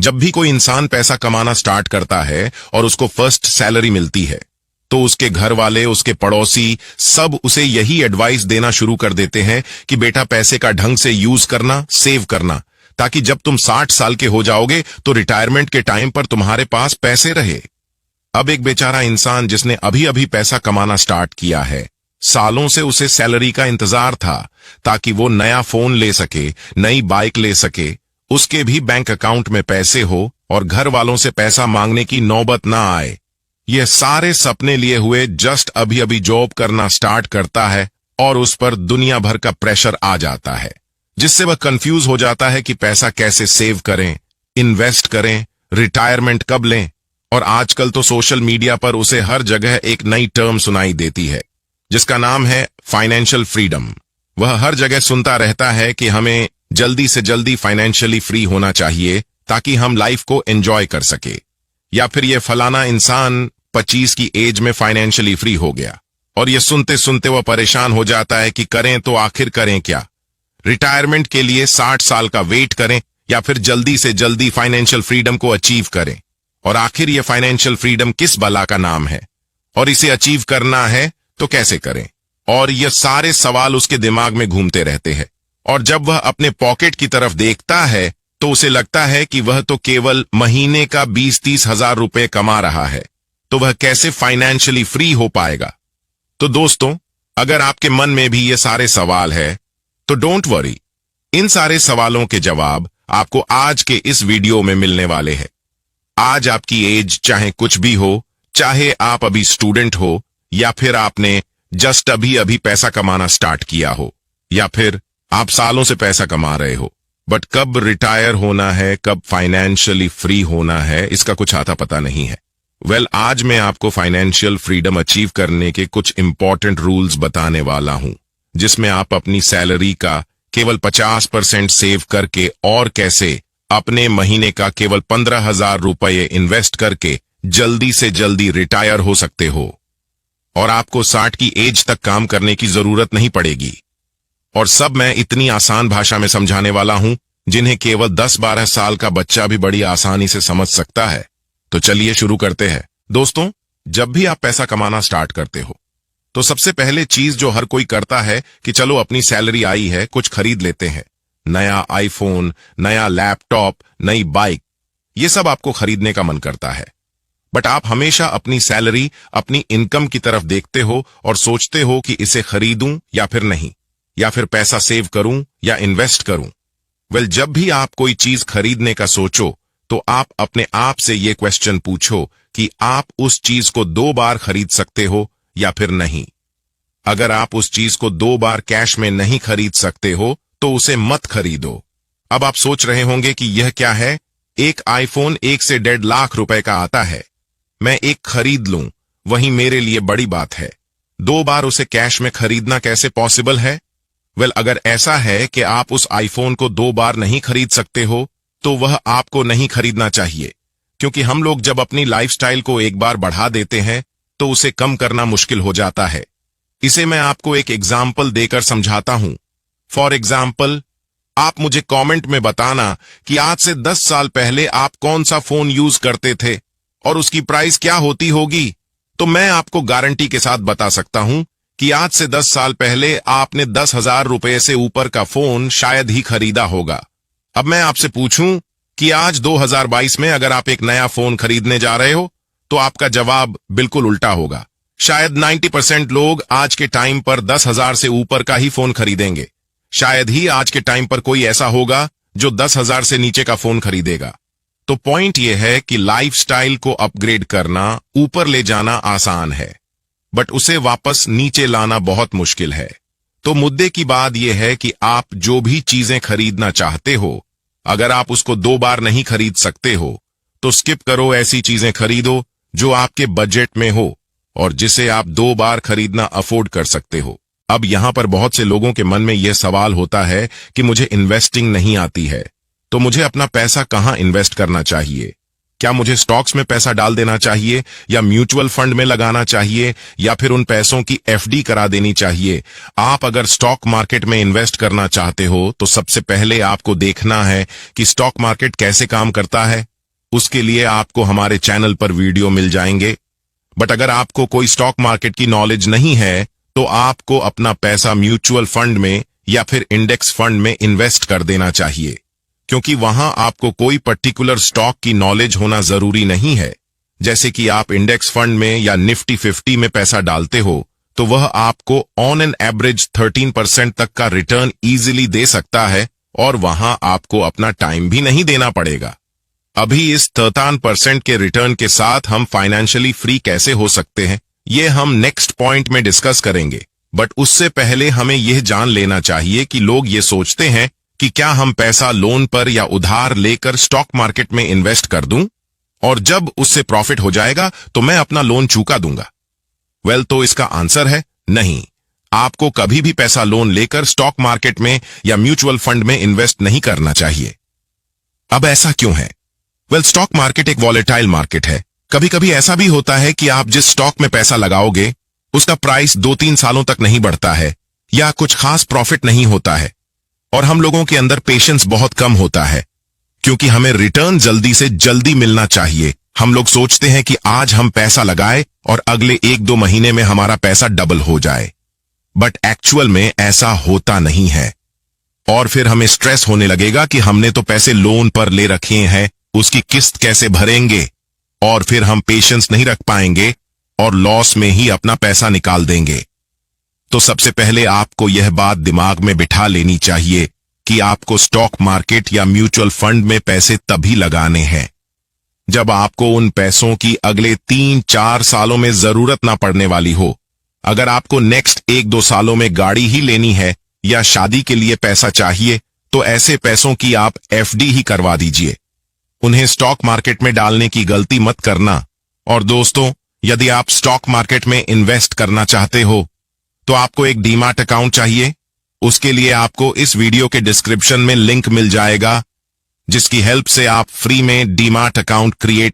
जब भी कोई इंसान पैसा कमाना स्टार्ट करता है और उसको फर्स्ट सैलरी मिलती है, तो उसके घर वाले, उसके पड़ोसी सब उसे यही एडवाइस देना शुरू कर देते हैं कि बेटा पैसे का ढंग से यूज करना, सेव करना, ताकि जब तुम 60 साल के हो जाओगे तो रिटायरमेंट के टाइम पर तुम्हारे पास पैसे रहे। अब एक बेचारा इंसान जिसने अभी अभी पैसा कमाना स्टार्ट किया है, सालों से उसे सैलरी का इंतजार था ताकि वो नया फोन ले सके, नई बाइक ले सके, उसके भी बैंक अकाउंट में पैसे हो और घर वालों से पैसा मांगने की नौबत ना आए। ये सारे सपने लिए हुए जस्ट अभी अभी जॉब करना स्टार्ट करता है और उस पर दुनिया भर का प्रेशर आ जाता है, जिससे वह कंफ्यूज हो जाता है कि पैसा कैसे सेव करें, इन्वेस्ट करें, रिटायरमेंट कब लें। और आजकल तो सोशल मीडिया पर उसे हर जगह एक नई टर्म सुनाई देती है जिसका नाम है फाइनेंशियल फ्रीडम। वह हर जगह सुनता रहता है कि हमें जल्दी से जल्दी फाइनेंशियली फ्री होना चाहिए ताकि हम लाइफ को एंजॉय कर सके, या फिर ये फलाना इंसान 25 की एज में फाइनेंशियली फ्री हो गया। और ये सुनते सुनते वह परेशान हो जाता है कि करें तो आखिर करें क्या, रिटायरमेंट के लिए 60 साल का वेट करें या फिर जल्दी से जल्दी फाइनेंशियल फ्रीडम को अचीव करें। और आखिर ये फाइनेंशियल फ्रीडम किस बला का नाम है और इसे अचीव करना है तो कैसे करें। और ये सारे सवाल उसके दिमाग में घूमते रहते हैं। और जब वह अपने पॉकेट की तरफ देखता है तो उसे लगता है कि वह तो केवल महीने का 20-30 हजार रुपए कमा रहा है, तो वह कैसे फाइनेंशियली फ्री हो पाएगा। तो दोस्तों, अगर आपके मन में भी ये सारे सवाल है तो डोंट वरी, इन सारे सवालों के जवाब आपको आज के इस वीडियो में मिलने वाले हैं। आज आपकी एज चाहे कुछ भी हो, चाहे आप अभी स्टूडेंट हो या फिर आपने जस्ट अभी अभी पैसा कमाना स्टार्ट किया हो, या फिर आप सालों से पैसा कमा रहे हो, बट कब रिटायर होना है, कब फाइनेंशियली फ्री होना है, इसका कुछ आता पता नहीं है। आज मैं आपको फाइनेंशियल फ्रीडम अचीव करने के कुछ इंपॉर्टेंट रूल्स बताने वाला हूं, जिसमें आप अपनी सैलरी का केवल 50% सेव करके और कैसे अपने महीने का केवल 15,000 रुपये इन्वेस्ट करके जल्दी से जल्दी रिटायर हो सकते हो। और आपको 60 की एज तक काम करने की जरूरत नहीं पड़ेगी। और सब मैं इतनी आसान भाषा में समझाने वाला हूं जिन्हें केवल 10-12 साल का बच्चा भी बड़ी आसानी से समझ सकता है। तो चलिए शुरू करते हैं। दोस्तों, जब भी आप पैसा कमाना स्टार्ट करते हो तो सबसे पहले चीज जो हर कोई करता है कि चलो अपनी सैलरी आई है, कुछ खरीद लेते हैं। नया आईफोन, नया लैपटॉप, नई बाइक, ये सब आपको खरीदने का मन करता है। बट आप हमेशा अपनी सैलरी, अपनी इनकम की तरफ देखते हो और सोचते हो कि इसे खरीदूं या फिर नहीं, या फिर पैसा सेव करूं या इन्वेस्ट करूं। जब भी आप कोई चीज खरीदने का सोचो तो आप अपने आप से ये क्वेश्चन पूछो कि आप उस चीज को 2 बार खरीद सकते हो या फिर नहीं। अगर आप उस चीज को 2 बार कैश में नहीं खरीद सकते हो तो उसे मत खरीदो। अब आप सोच रहे होंगे कि यह क्या है, एक आईफोन 1 से 1.5 लाख रुपए का आता है, मैं एक खरीद लूं, वही मेरे लिए बड़ी बात है। 2 बार उसे कैश में खरीदना कैसे पॉसिबल है? अगर ऐसा है कि आप उस आईफोन को 2 बार नहीं खरीद सकते हो तो वह आपको नहीं खरीदना चाहिए, क्योंकि हम लोग जब अपनी लाइफस्टाइल को एक बार बढ़ा देते हैं तो उसे कम करना मुश्किल हो जाता है। इसे मैं आपको एक एग्जाम्पल देकर समझाता हूं। फॉर एग्जाम्पल, आप मुझे कमेंट में बताना कि आज से 10 साल पहले आप कौन सा फोन यूज करते थे और उसकी प्राइस क्या होती होगी। तो मैं आपको गारंटी के साथ बता सकता हूं कि आज से 10 साल पहले आपने 10,000 रुपए से ऊपर का फोन शायद ही खरीदा होगा। अब मैं आपसे पूछूं कि आज 2022 में अगर आप एक नया फोन खरीदने जा रहे हो तो आपका जवाब बिल्कुल उल्टा होगा। शायद 90% लोग आज के टाइम पर 10,000 से ऊपर का ही फोन खरीदेंगे। शायद ही आज के टाइम पर कोई ऐसा होगा जो 10,000 से नीचे का फोन खरीदेगा। तो पॉइंट यह है कि लाइफस्टाइल को अपग्रेड करना, ऊपर ले जाना आसान है, बट उसे वापस नीचे लाना बहुत मुश्किल है। तो मुद्दे की बात यह है कि आप जो भी चीजें खरीदना चाहते हो, अगर आप उसको 2 बार नहीं खरीद सकते हो तो स्किप करो। ऐसी चीजें खरीदो जो आपके बजट में हो और जिसे आप 2 बार खरीदना अफोर्ड कर सकते हो। अब यहां पर बहुत से लोगों के मन में यह सवाल होता है कि मुझे इन्वेस्टिंग नहीं आती है, तो मुझे अपना पैसा कहां इन्वेस्ट करना चाहिए? क्या मुझे स्टॉक्स में पैसा डाल देना चाहिए, या म्यूचुअल फंड में लगाना चाहिए, या फिर उन पैसों की एफडी करा देनी चाहिए? आप अगर स्टॉक मार्केट में इन्वेस्ट करना चाहते हो तो सबसे पहले आपको देखना है कि स्टॉक मार्केट कैसे काम करता है, उसके लिए आपको हमारे चैनल पर वीडियो मिल जाएंगे। बट अगर आपको कोई स्टॉक मार्केट की नॉलेज नहीं है तो आपको अपना पैसा म्यूचुअल फंड में या फिर इंडेक्स फंड में इन्वेस्ट कर देना चाहिए, क्योंकि वहां आपको कोई पर्टिकुलर स्टॉक की नॉलेज होना जरूरी नहीं है। जैसे कि आप इंडेक्स फंड में या निफ्टी 50 में पैसा डालते हो तो वह आपको ऑन एन एवरेज 13% तक का रिटर्न इजीली दे सकता है और वहां आपको अपना टाइम भी नहीं देना पड़ेगा। अभी इस 13% के रिटर्न के साथ हम फाइनेंशियली फ्री कैसे हो सकते हैं, ये हम नेक्स्ट पॉइंट में डिस्कस करेंगे। बट उससे पहले हमें यह जान लेना चाहिए कि लोग ये सोचते हैं कि क्या हम पैसा लोन पर या उधार लेकर स्टॉक मार्केट में इन्वेस्ट कर दूं और जब उससे प्रॉफिट हो जाएगा तो मैं अपना लोन चुका दूंगा। वेल, तो इसका आंसर है नहीं। आपको कभी भी पैसा लोन लेकर स्टॉक मार्केट में या म्यूचुअल फंड में इन्वेस्ट नहीं करना चाहिए। अब ऐसा क्यों है? वेल, स्टॉक मार्केट एक वॉलेटाइल मार्केट है। कभी कभी ऐसा भी होता है कि आप जिस स्टॉक में पैसा लगाओगे उसका प्राइस 2-3 सालों तक नहीं बढ़ता है या कुछ खास प्रॉफिट नहीं होता है और हम लोगों के अंदर पेशेंस बहुत कम होता है, क्योंकि हमें रिटर्न जल्दी से जल्दी मिलना चाहिए। हम लोग सोचते हैं कि आज हम पैसा लगाए और अगले 1-2 महीने में हमारा पैसा डबल हो जाए, बट एक्चुअल में ऐसा होता नहीं है। और फिर हमें स्ट्रेस होने लगेगा कि हमने तो पैसे लोन पर ले रखे हैं, उसकी किस्त कैसे भरेंगे, और फिर हम पेशेंस नहीं रख पाएंगे और लॉस में ही अपना पैसा निकाल देंगे। तो सबसे पहले आपको यह बात दिमाग में बिठा लेनी चाहिए कि आपको स्टॉक मार्केट या म्यूचुअल फंड में पैसे तभी लगाने हैं जब आपको उन पैसों की अगले 3-4 सालों में जरूरत ना पड़ने वाली हो। अगर आपको नेक्स्ट 1-2 सालों में गाड़ी ही लेनी है या शादी के लिए पैसा चाहिए तो ऐसे पैसों की आप एफडी ही करवा दीजिए। उन्हें स्टॉक मार्केट में डालने की गलती मत करना। और दोस्तों, यदि आप स्टॉक मार्केट में इन्वेस्ट करना चाहते हो तो आपको एक डीमैट अकाउंट चाहिए। उसके लिए आपको इस वीडियो के डिस्क्रिप्शन में लिंक मिल जाएगा, जिसकी हेल्प से आप फ्री में डीमैट अकाउंट क्रिएट